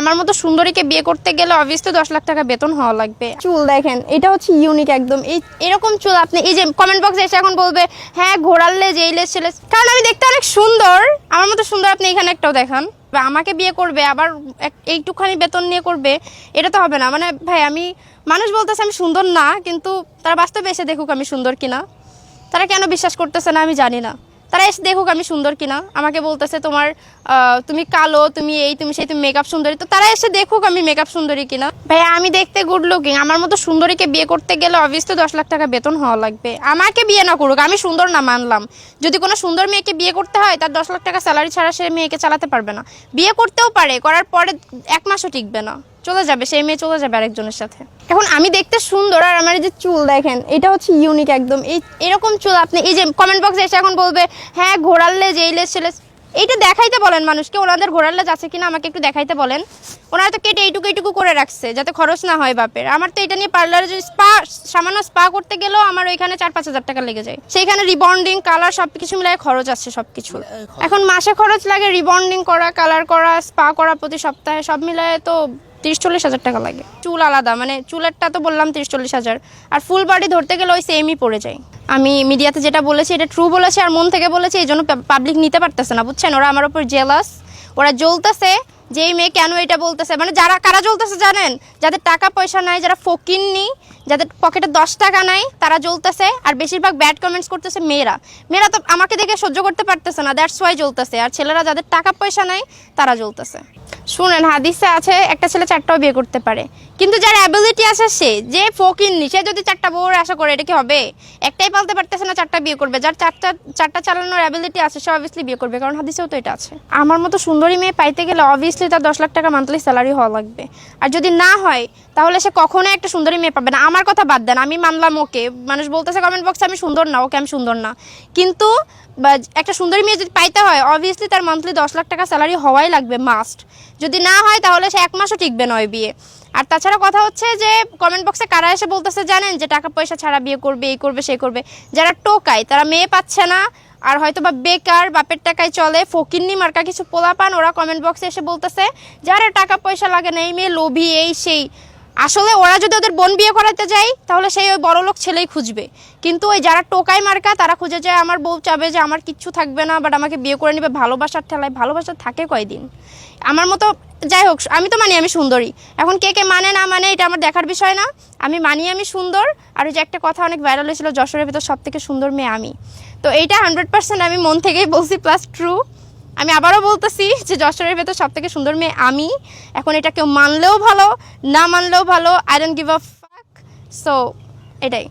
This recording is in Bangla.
আমার মতো সুন্দরীকে বিয়ে করতে গেলে অবভিয়াসলি 10 লাখ টাকা বেতন হওয়া লাগবে। চুল দেখেন, এটা হচ্ছে ইউনিক একদম। এরকম চুল আপনি এই যে কমেন্ট বক্সে এসে এখন বলবে হ্যাঁ ঘোড়ার লেজ এই লেজ ছেলে, কারণ আমি দেখতে অনেক সুন্দর। আমার মতো সুন্দর আপনি এখানে একটাও দেখান। আমাকে বিয়ে করবে আবার এইটুখানি বেতন নিয়ে করবে, এটা তো হবে না। মানে ভাই, আমি মানুষ বলতেছে আমি সুন্দর না, কিন্তু তারা বাস্তবে এসে দেখুক আমি সুন্দর কিনা। তারা কেন বিশ্বাস করতেছে না আমি জানি না। তারা এসে দেখুক আমি সুন্দর কিনা। আমাকে বলতেছে তুমি কালো, তুমি এই, তুমি সেই, তুমি মেকআপ সুন্দরী। তো তারা এসে দেখুক আমি মেকআপ সুন্দরী কিনা। ভাই আমি দেখতে গুড লুকিং, আমার মতো সুন্দরীকে বিয়ে করতে গেলে অবভিয়াসলি 10 লাখ টাকা বেতন হওয়া লাগবে। আমাকে বিয়ে না করুক, আমি সুন্দর না মানলাম। যদি কোনো সুন্দর মেয়েকে বিয়ে করতে হয় তার 10 লাখ টাকা স্যালারি ছাড়া সে মেয়েকে চালাতে পারবে না। বিয়ে করতেও পারে, করার পরে 1 মাসও টিকবে না, চলে যাবে, সেই মেয়ে চলে যাবে আরেকজনের সাথে। এখন আমি দেখতে সুন্দর আর আমার এই যে চুল দেখেন, এটা হচ্ছে ইউনিক একদম। এরকম চুল আপনি এই যে কমেন্ট বক্সে এসে এখন বলবে হ্যাঁ ঘোড়ার লেজ এই লেজ ছেলে, এইটা দেখাইতে বলেন মানুষকে ওনাদের ঘোড়ার লেজ আছে কিনা আমাকে একটু দেখাইতে বলেন। ওনারা তো কেটে এইটুকু করে রাখছে যাতে খরচ না হয় বাপের। আমার তো এটা নিয়ে পার্লারে যদি সামান্য স্পা করতে গেলেও আমার ওইখানে 4-5 হাজার টাকা লেগে যায়। সেইখানে রিবন্ডিং, কালার সবকিছু মিলাই খরচ আছে সবকিছু। এখন মাসে খরচ লাগে রিবন্ডিং করা, কালার করা, স্পা করা প্রতি সপ্তাহে, সব মিলায় তো 30-40 হাজার টাকা লাগে। চুল আলাদা, মানে চুলেরটা তো বললাম 30-40 হাজার, আর ফুল বডি ধরতে গেলে ওই সেমই পড়ে যায়। আমি মিডিয়াতে যেটা বলেছি এটা ট্রু বলেছি আর মন থেকে বলেছি, এই জন্য পাবলিক নিতে পারতেছে না, বুঝছেন? ওরা আমার উপর জেলাস, ওরা জ্বলতেছে যে এই মেয়ে কেন এটা বলতেছে। মানে কারা জ্বলতেছে জানেন? যাদের টাকা পয়সা নাই, যারা ফকিন্নি, যাদের পকেটে 10 টাকা নাই, তারা জ্বলতেছে। আর বেশিরভাগ ব্যাড কমেন্টস করতেছে মেয়েরা তো আমাকে দেখে সহ্য করতে পারতেছে না, দ্যাটস ওয়াই জ্বলতেছে। আর ছেলেরা যাদের টাকা পয়সা নাই তারা জ্বলতেছে। শুনেন, হাদিসে আছে একটা ছেলে 4টাও বিয়ে করতে পারে, কিন্তু যার অ্যাবিলিটি আছে, সে যে ফকিন্নি, সে যদি 4টা বউর আশা করে, এটা কি হবে? একটাই পালতে পারতেছে না, 4টা বিয়ে করবে। যার 4টা চালানোর অ্যাবিলিটি আছে সে অবভিয়াসলি বিয়ে করবে, কারণ হাদিসেও তো এটা আছে। আমার মতো সুন্দরী মেয়ে পাইতে গেলে অবভিয়াসলি তার 10 লাখ টাকা মান্থলি স্যালারি হওয়া লাগবে। আর যদি না হয় তাহলে সে কখনোই একটা সুন্দরী মেয়ে পাবে না। আমার কথা বাদ দেন, আমি মানলাম ওকে, মানুষ বলতেছে কমেন্ট বক্সে আমি সুন্দর না, ওকে আমি সুন্দর না, কিন্তু একটা সুন্দরী মেয়ে যদি পাইতে হয় অবভিয়াসলি তার মান্থলি 10 লাখ টাকা স্যালারি হওয়াই লাগবে, মাস্ট। যদি না হয় তাহলে সে 1 মাসও টিকবে না ওই বিয়ে। আর তাছাড়া কথা হচ্ছে যে কমেন্ট বক্সে কারা এসে বলতেছে জানেন, যে টাকা পয়সা ছাড়া বিয়ে করবে, এই করবে সেই করবে। যারা টোকায়, তারা মেয়ে পাচ্ছে না, আর হয়তো বা বেকার, বাপের টাকায় চলে, ফকিন্নি মার্কা কিছু পোলা পান, ওরা কমেন্ট বক্সে এসে বলতেছে যারা টাকা পয়সা লাগে না, এই মেয়ে লোভী, এই সেই। আসলে ওরা যদি ওদের বোন বিয়ে করাতে যায় তাহলে সেই ওই বড়লোক ছেলেই খুঁজবে, কিন্তু ওই যারা টোকায় মার্কা তারা খুঁজে যায় আমার বউ চাবে যে আমার কিচ্ছু থাকবে না, বাট আমাকে বিয়ে করে নেবে ভালোবাসার ঠেলায়। ভালোবাসা থাকে কয়দিন? আমার মতো, যাই হোক, আমি তো মানি আমি সুন্দরী। এখন কে কে মানে না মানে এটা আমার দেখার বিষয় না, আমি মানি আমি সুন্দর। আর ওই যে একটা কথা অনেক ভাইরাল হয়েছিল, যশোরের ভেতর সবথেকে সুন্দর মেয়ে আমি, তো এইটা 100% আমি মন থেকেই বলছি, প্লাস ট্রু। আমি আবারও বলতেছি যে যশোরের ভেতর সবথেকে সুন্দর মেয়ে আমি। এখন এটা কেউ মানলেও ভালো, না মানলেও ভালো, আই ডোন্ট গিভ আ ফাক। সো এটাই।